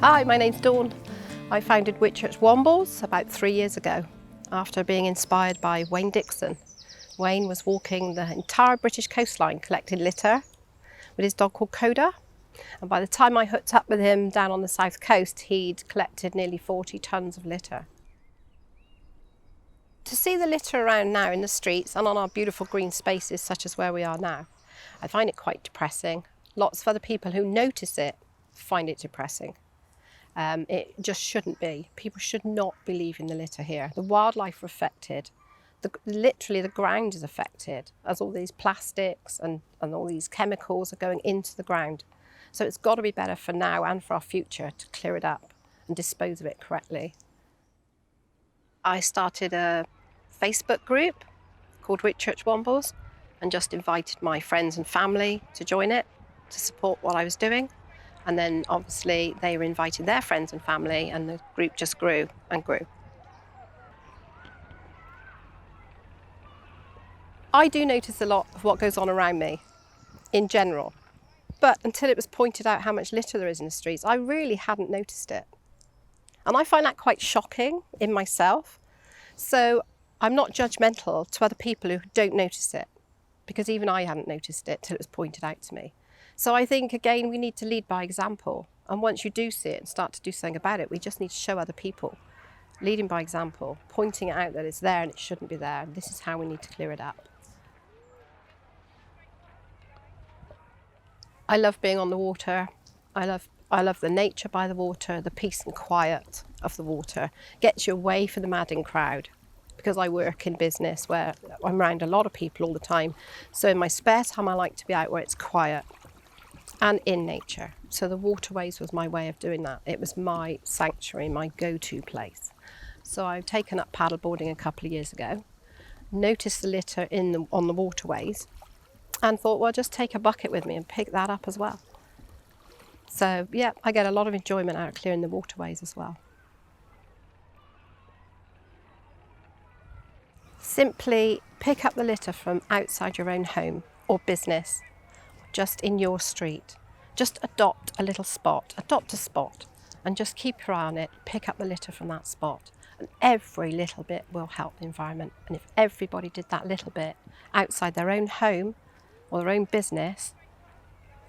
Hi, my name's Dawn. I founded Whitchurch Wombles about 3 years ago after being inspired by Wayne Dixon. Wayne was walking the entire British coastline collecting litter with his dog called Coda. And by the time I hooked up with him down on the south coast, he'd collected nearly 40 tonnes of litter. To see the litter around now in the streets and on our beautiful green spaces such as where we are now, I find it quite depressing. Lots of other people who notice it find it depressing. It just shouldn't be. People should not be leaving the litter here. The wildlife are affected. Literally the ground is affected as all these plastics and all these chemicals are going into the ground. So it's got to be better for now and for our future to clear it up and dispose of it correctly. I started a Facebook group called Whitchurch Wombles and just invited my friends and family to join it to support what I was doing. And then obviously they were inviting their friends and family and the group just grew and grew. I do notice a lot of what goes on around me in general, but until it was pointed out how much litter there is in the streets, I really hadn't noticed it. And I find that quite shocking in myself. So I'm not judgmental to other people who don't notice it, because even I hadn't noticed it till it was pointed out to me. So I think, again, we need to lead by example. And once you do see it and start to do something about it, we just need to show other people, leading by example, pointing out that it's there and it shouldn't be there. And this is how we need to clear it up. I love being on the water. I love the nature by the water, the peace and quiet of the water. Gets you away from the madding crowd, because I work in business where I'm around a lot of people all the time. So in my spare time, I like to be out where it's quiet and in nature. So the waterways was my way of doing that. It was my sanctuary, my go-to place. So I've taken up paddleboarding a couple of years ago, noticed the litter on the waterways, and thought, well, just take a bucket with me and pick that up as well. So yeah, I get a lot of enjoyment out of clearing the waterways as well. Simply pick up the litter from outside your own home or business, just in your street. Just adopt a little spot, adopt a spot, and just keep your eye on it, pick up the litter from that spot. And every little bit will help the environment. And if everybody did that little bit outside their own home or their own business,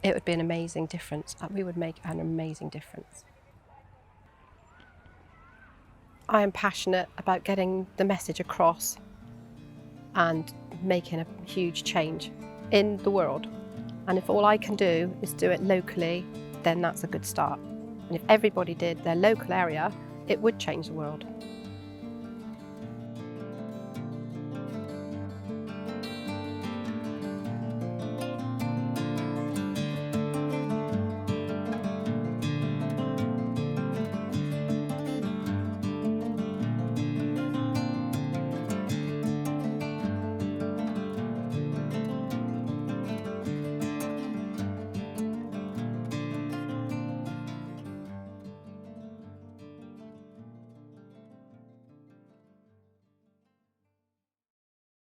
it would be an amazing difference. We would make an amazing difference. I am passionate about getting the message across and making a huge change in the world. And if all I can do is do it locally, then that's a good start. And if everybody did their local area, it would change the world.